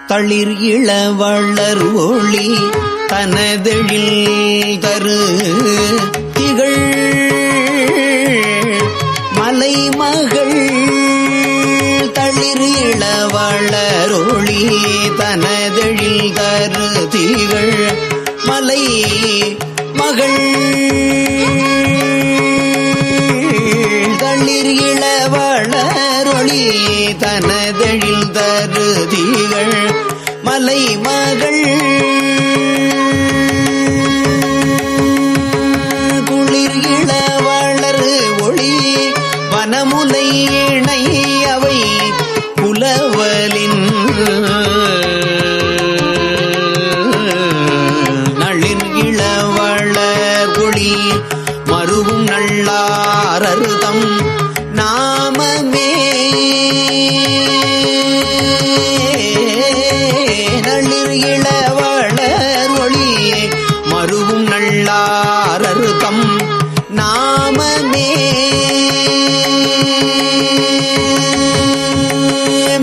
தளிர் இளவளர் ஒளி தனதெழில் தரு திகழ் மலைமகள் தளிர் இளவளர் ஒளி தனதெழில் தரு திகழ் மலை மகள் தளிர் இளவளரொளி தனதெழில் தரு திகழ் மலை மகள் குளிர் இளவளர் ஒளி வனமுலை இணை அவை புலவலின் நளிர் இளவளர் ஒளி மருவும் நல்லாரருதம் நாமமே நளிர் இளவளர் ஒளி மருவும் நல்லாரருதம் நாமமே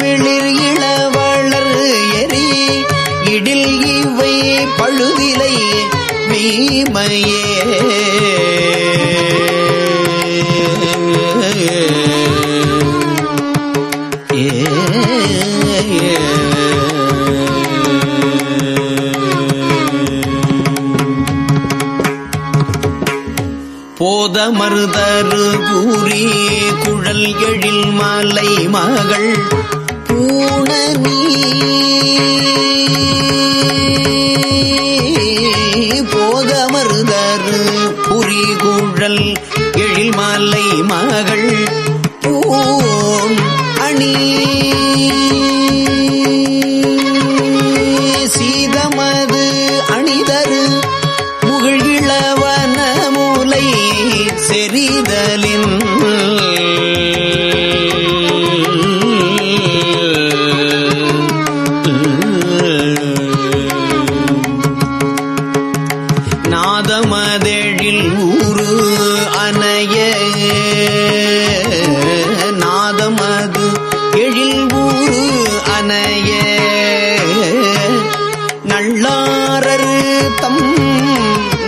மிளிர் இளவளர் எரி இடில் இவை பழுதிலை மெய்மையே போதமருதரு கூறி குழல் எழில் மலை மகள் பூணனி போதமருதரு புரி குழல் எழில் மலை மகள் பூண் அணி சீதமது அணிதரு முகிழ்கிழவன மூலை செறிதலின் நாதமதெழில் ஊரு அனைய நாதமது எழில் ஊரு அனைய நல்லாரர் தம்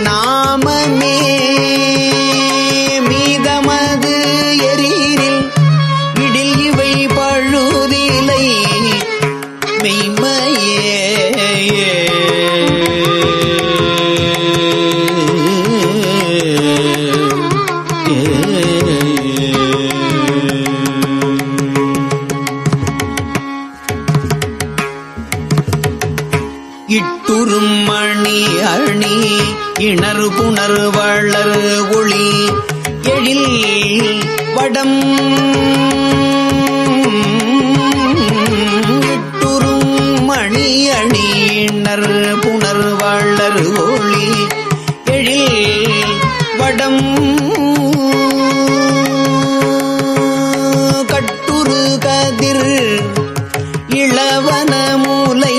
நாமமே மீதமது எரீரில் இடில் இவை பழுதிலை மெய்மையே இட்டுறும் மணி அணி இணர் புணர் வளர் ஒளி எழில் வடம் இட்டுறும் மணி அணி இணர் புணர் வளர் ஒளி எழில் வடம் கட்டுரு கதிர் இளவன மூலை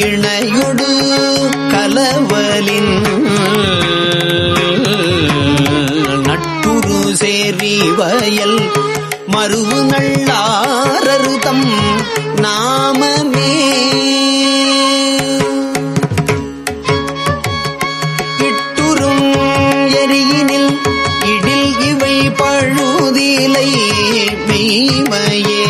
இணையொடு கலவலின் நட்டுரு சேரி வயல் மருவு நல்லாரருதம் நாமமே இட்டுறும் எரியினில் இடில் இவை பழுதிலை மெய்மையே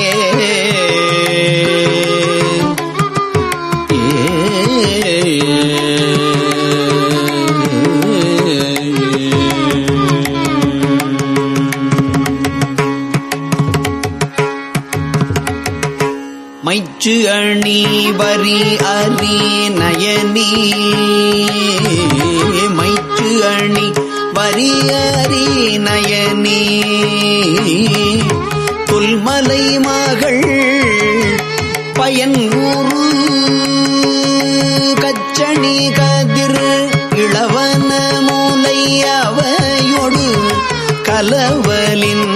மைச்சு அணி வரி அரி நயனி மைச்சு அணி வரி அரி நயனி தொல்மலை மகள் பயன்கூறு கச்சணி கதிர் இளவன மூலை அவையொடு கலவலின்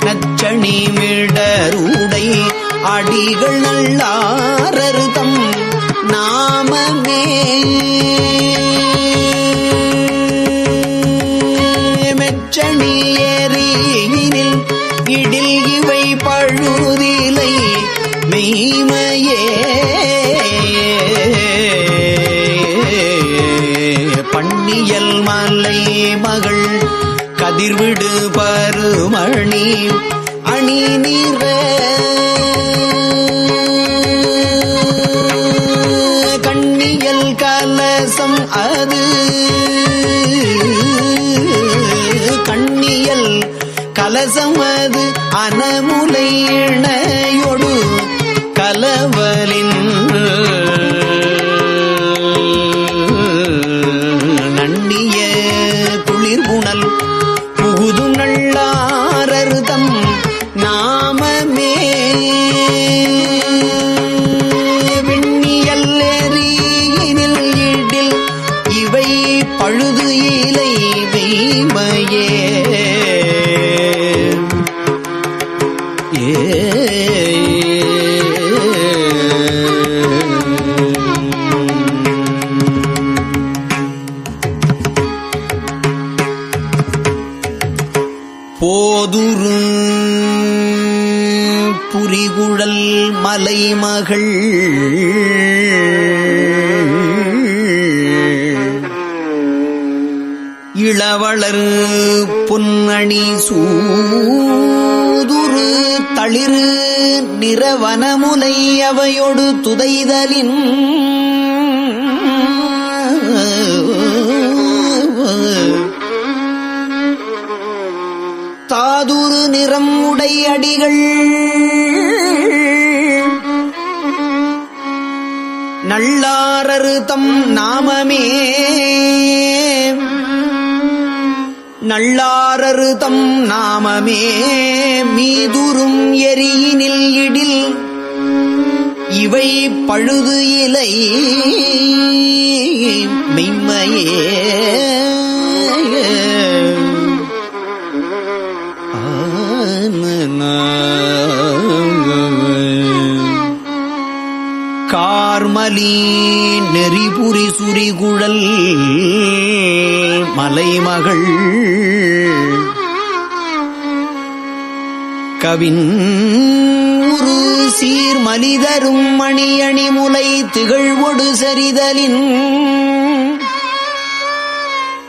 நச்சணி மிடருடை அடிகள் நல்லாரருதம் நாமமே கண்ணியல் மலை மகள் கதிர்விடு பருமணி அணி நீர கண்ணியல் கலசம் அது கண்ணியல் கலசம் அது அனமுலை இணையொடு கலவலின் நன்னிய குளிர்புணல் புகுதும் நல்லாரருதம் நாமமே விண்ணியல் எரியினில் இடில் இவை பழுது இலை மெய்மையே போதுரு புரிகுழல் மலைமகள் இளவளர் பொன்னணி சூதுரு தளிரு நிறவனமுலை அவையொடு துதைதலின் தாதுரு நிறம் உடை அடிகள் நல்லாரரு தம் நாமமே நல்லாரரு தம் நாமமே மீதுரும் எரியினில் இடில் இவை பழுது இலை மெய்மையே கார்மலி நெறிபுரி சுரிகுழல் மலைமகள் கவின் உரு சீர்மலிதரும் மணியணி முலை திகழ்வொடு சரிதலின்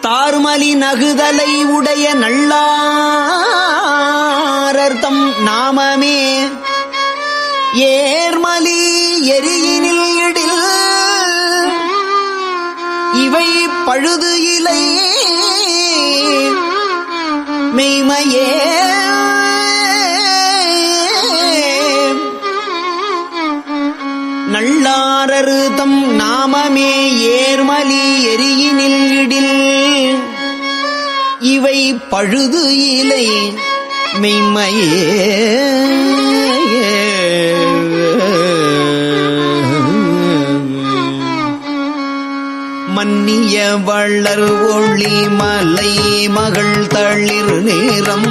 தார்மலி நகுதலை உடைய நல்லாரர்த்தம் நாமமே ஏர்மலி எரியினில் இடில் இவை பழுது இலை மெய்மையே நல்லாரரு தம் நாமமே ஏர்மலி எரியினில் இடில் இவை பழுது இலை மெய்மையே மன்னிய வள்ளர் ஒளி மலை மகள் தளிர் நேரம்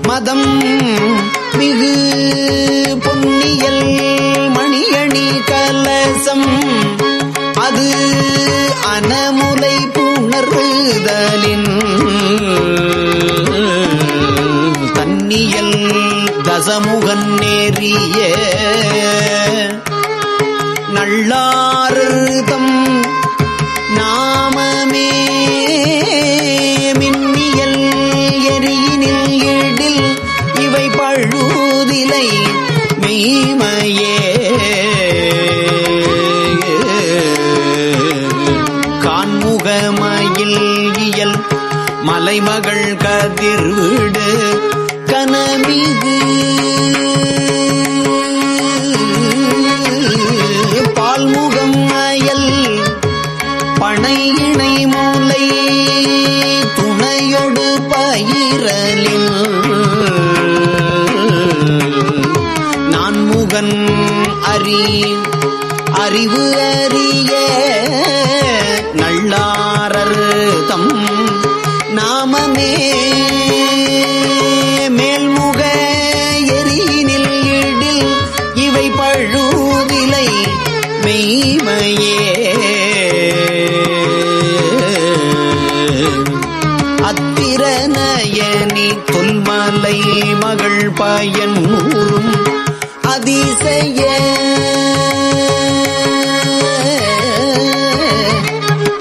மதம் மிகு பொன்னியல் மணியணி கலசம் அது அனமுலை புணர்தலின் தன்னியல் தசமுகன் நேரிய நல்லார்தம் நாமமே மின்னியல் எரியினில் இடில் இவை பழுதிலை மெய்மையே கான்முகமயில் இயல் மலைமகள் கதிர்விடு கனமிகு பால்முகம் அயல் பனை இணை மூலை துணையொடு பயிரலில் நான்முகன் அறிவு அறிய நல்லாரர் தம் நாமமே மேல்முக எரியினில் இடில் இவை பழுதிலை மெய்மையே அத்திரநயனி தொல்மலை மகள் பயன் நூறும் அதிசய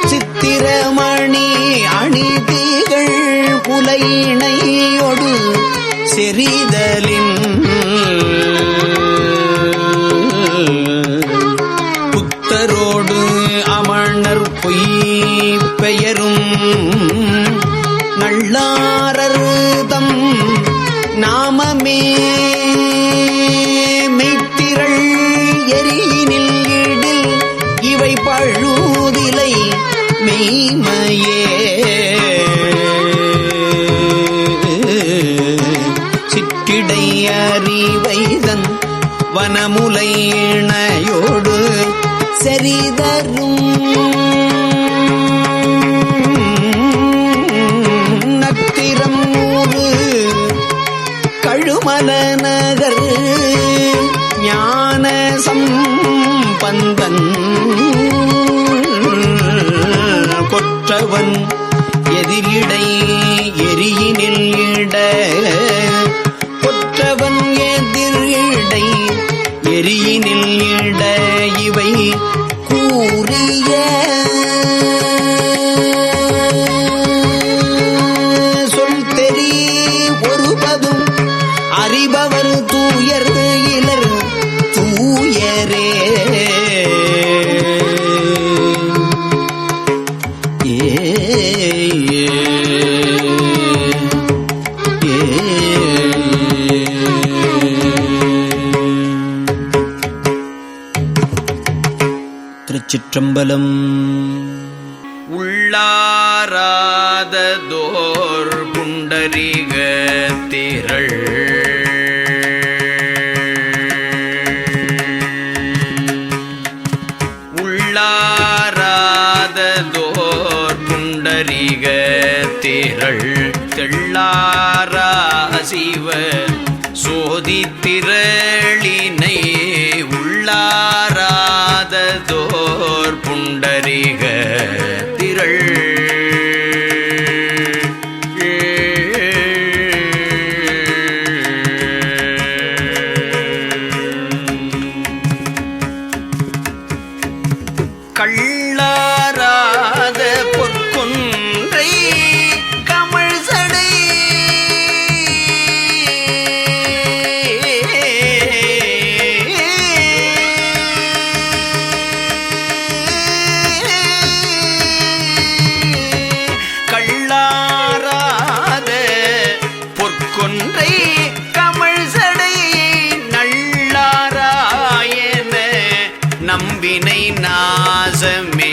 சித்திரமணி இணையொடு செறிதலின் புத்தரோடு அமணர் பொய் பெயரும் நல்லாரர்தம் நாமமே மெய்த்திரள் எரியினில் இடில் இவை பழுதிலை மெய்மையே சிற்றிடை அறிவைதன் வனமுலை இணையோடு செறிதரும் நத்திரம் ஊரு கழுமல நகர் ஞான சம்பந்தன் கொற்றவன் எதிரிடை எரியினில் இட கொற்றவன் எதிரிடை எரியினில் இட இவை கூறிய சொல் தெரி ஒருபதும் அறிபவர் தூயர் இலர் தூயரே திருச்சிற்றம்பலம். உள்ளாராததோர் புண்டரிக திரள் உள்ளாராததோர் புண்டரிக திரள் தெள்ளாரா சிவ சோதித்திரளினை உள்ளாராததோர் புண்டரிக திரள் கள்ளாராத பொற்கொன்றை கமழ் சடை கள்ளாராத பொற்கொன்றை கமழ் சடை நள்ளாராயன நம்பினை நாசமே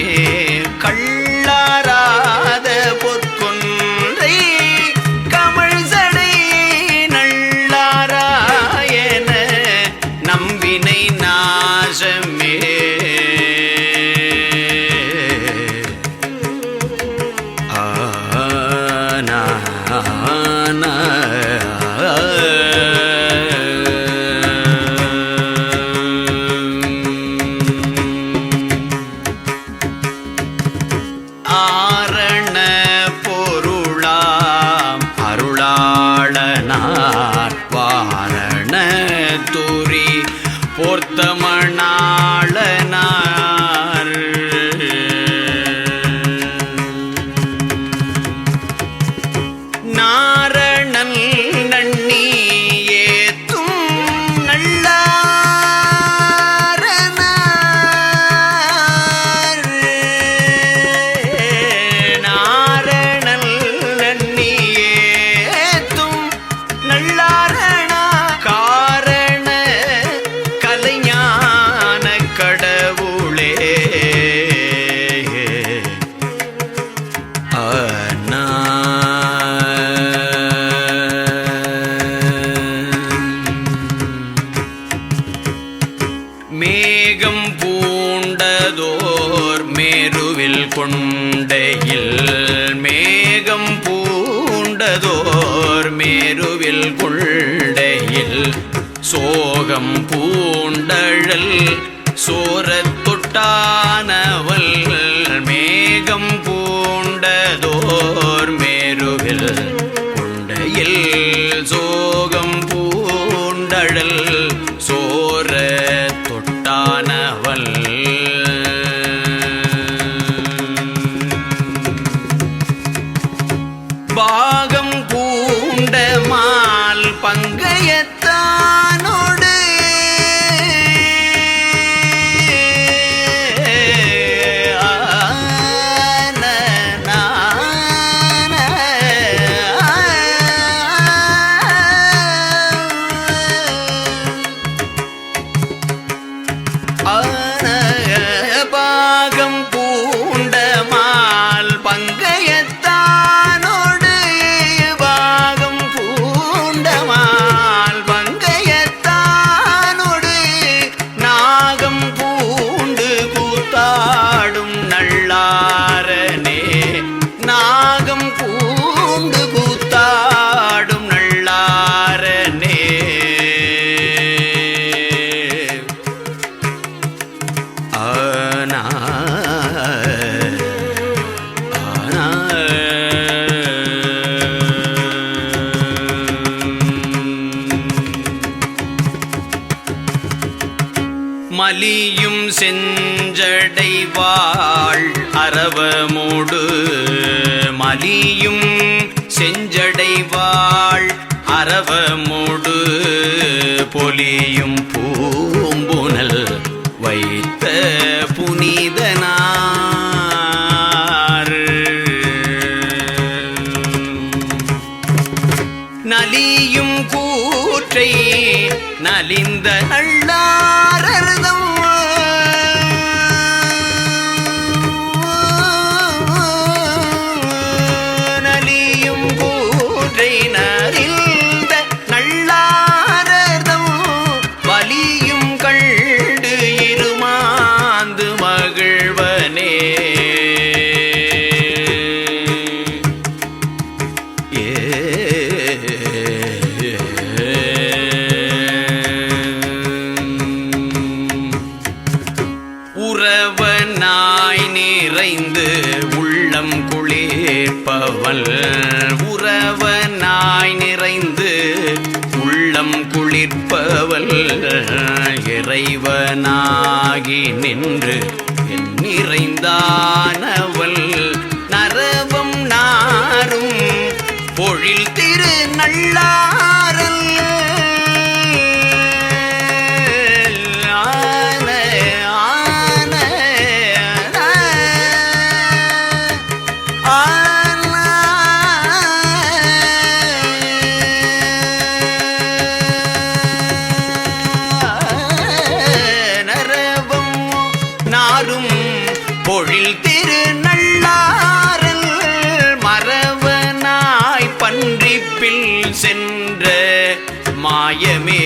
கள்ளாராத பொற்கொன்றை கமழ் சடை நள்ளாராயன நம்பினை நாசமே ஆரண பொருளாம் அருளாளனார் வாரண தூரி போர்த்தமணாளனார் நாரணன் நன்னி ஏத்தும் நல்லாரனார் நாரணன் நன்னி ஏத்தும் நல்லாரணா காரண கலைஞான கடவுளே மேகம் பூண்டதோர் மேருவில் கொண்டையில் மேகம் பூண்டதோர் மேருவில் கொண்டையில் சோகம் பூண்டழல் சோரத் தொட்டானவள் மேகம் பூண்டதோர் மேருவில் கொண்டையில் சோகம் பூண்டழல் சோர தொட்டானவள் பாகம் பூ பங்கையத்தானோடு பாகம் பூண்டமால் பங்கையத்தானோடு நாகம் பூண்டு கூத்தாடும் நல்லாரனே நாகம் பூண்டு கூத்தாடும் நல்லாரனே ஆனா மலியும் செஞ்சடைவாள் அரவமோடு மலியும் செஞ்சடைவாள் அரவமோடு பொலியும் பூம்புனல் வைத்த புனிதனார் நலியும் கூற்றை நலிந்த நல்லாரர்தம் நலியும் கூற்றை நலிந்த நல்லாரர்தம் வலியும் கண்டு இருமாந்து மகிழ்வனே உறவனாய் நிறைந்து உள்ளம் குளிர்ப்பவள் உறவனாய் நிறைந்து உள்ளம் குளிர்ப்பவள் இறைவனாகி நின்று என் நிறைந்தானவள் நரவம் நாரும் பொழில் திரு நல்லாரல் பொழில் திரு நல்லாரல் மறவனாய் பன்றிப்பில் சென்ற மாயமே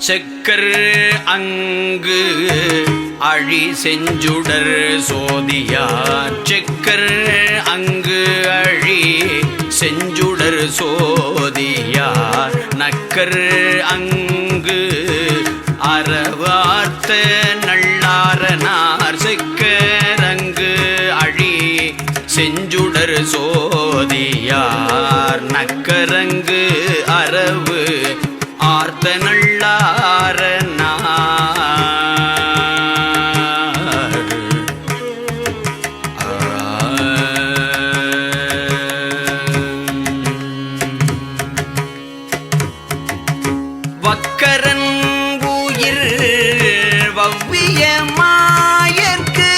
செக்கர் அங்கு அழி செஞ்சுடர் சோதியார் செக்கர் அங்கு அழி செஞ்சுடர் சோதியார் நக்கர் அங்கு அறவார்த்த நல்லாரனார் செக்கர் அங்கு அழி செஞ்சுடர் சோதியார் நக்கரங்கு அரவு ஆர்த்த நல்லாரனார் வக்கரன் உயிர் வவ்விய மாயற்கு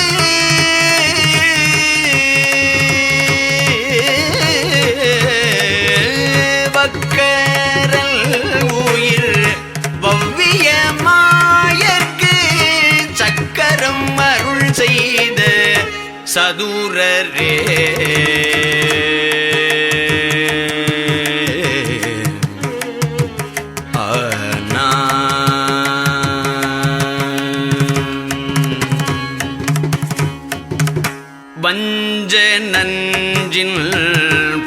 வக்கரல் உயிர் வவ்விய மாயற்கு சக்கரம் அருள் செய்த சதுரரே வஞ்ச நஞ்சின்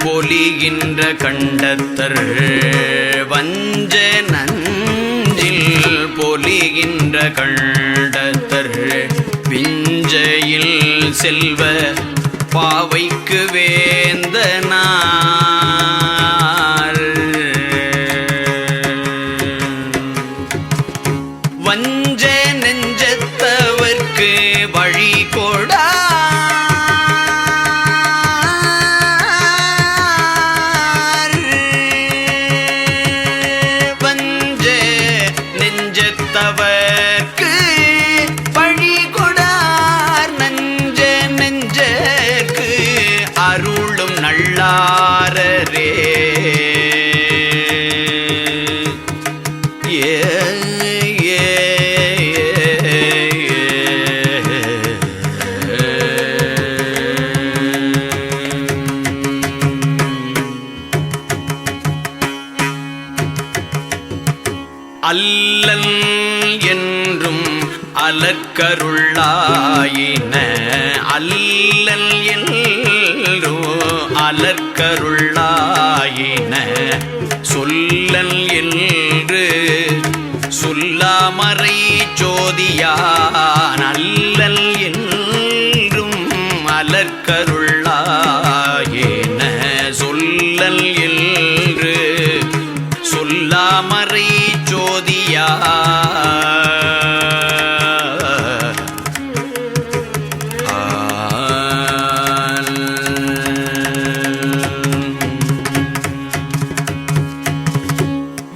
பொலிகின்ற கண்டத்தர் வஞ்ச நஞ்சில் பொலிகின்ற கண்டத்தர் பிஞ்சையில் செல்வ பாவைக்கு வேந்தனார் வஞ்ச நெஞ்சத்தவர்க்கு வழி கொடா நெஞ்சத்தவர்க்கு வழி கொடார் நஞ்ச நெஞ்சற்கு அருள் அல்லல் என்றும் அலர்க்கருளாயின அல்லல் என்றும் அலர்க்கருளாயின சொல்லல் என்று சொல்லாமறை சோதியான் அல்லல் என்றும் அலர்க்கருளாயின சொல்லல் என்று சொல்லாமறை சோதியா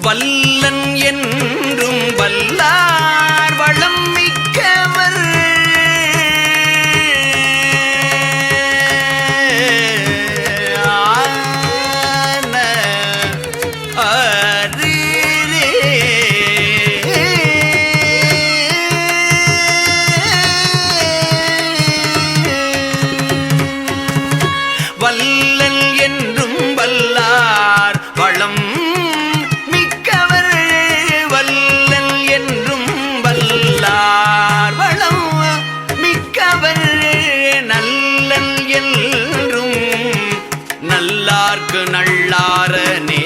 வல்லன் என்றும் வல்லார் வளம் மிக்கவர் வல்லல் என்றும் வல்லார் வளம் நல்லார்க்கு நல்லாரனே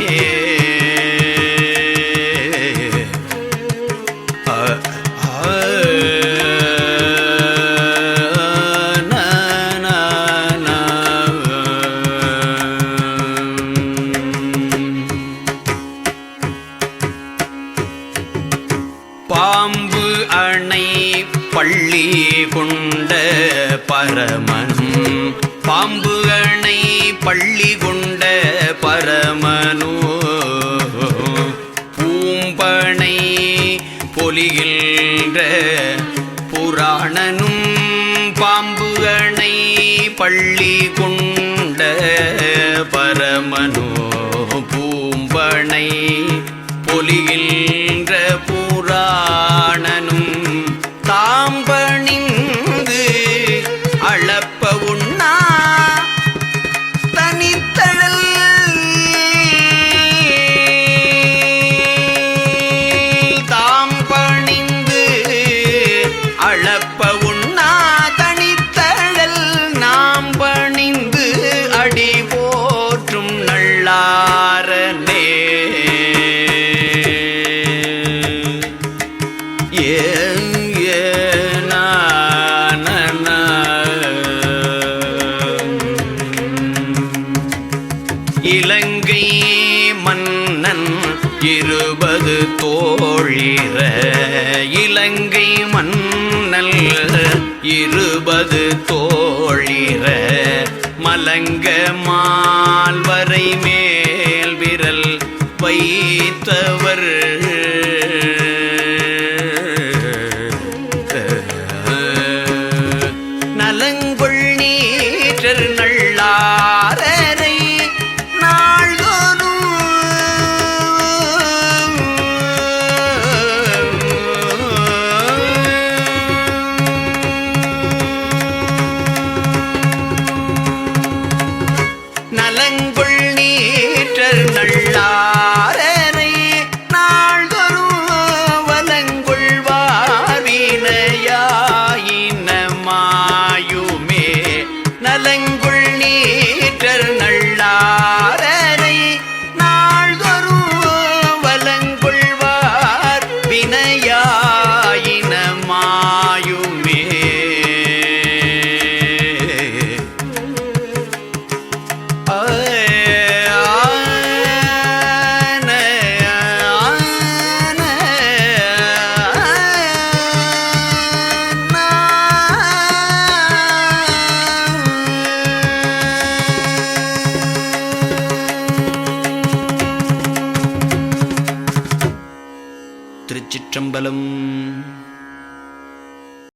பாம்பு அணை பள்ளி கொண்ட பரமனும் பாம்பு அணை பள்ளி கொண்ட பரமனோ பூம்பனை பொலிகின்ற புராணனும் பாம்பு அணை பள்ளி கொண்ட பரமனோ பூம்பனை பொலிகின்ற புராணனும் தாம்பணிந்து அளப்ப உண்ணா தனித்தழல் தாம்பணிந்து அளப்ப உண்ணா தனித்தழல் நாம் பணிந்து அடி போற்றும் நல்லாரனே இலங்கை மன்னன் 20 தோழிர இலங்கை மன்னல் 20 தோழிர மலங்க மால்வரை மேல் விரல் வைத்தவர் நலங்கொள் நீற்றர் நல்லாரரை நாள்தோறும் நலங்கொள் நீற்றர் நல்லாரரை நாள்தோறும் வலங்கொள்வார் வினையாயினமாயுமே நலங்கொள் நீற்றர் நல்லாரரை நாள்தோறும் வலங்கொள்வார் வினையாயினமாயுமே திருச்சிற்றம்பலம்.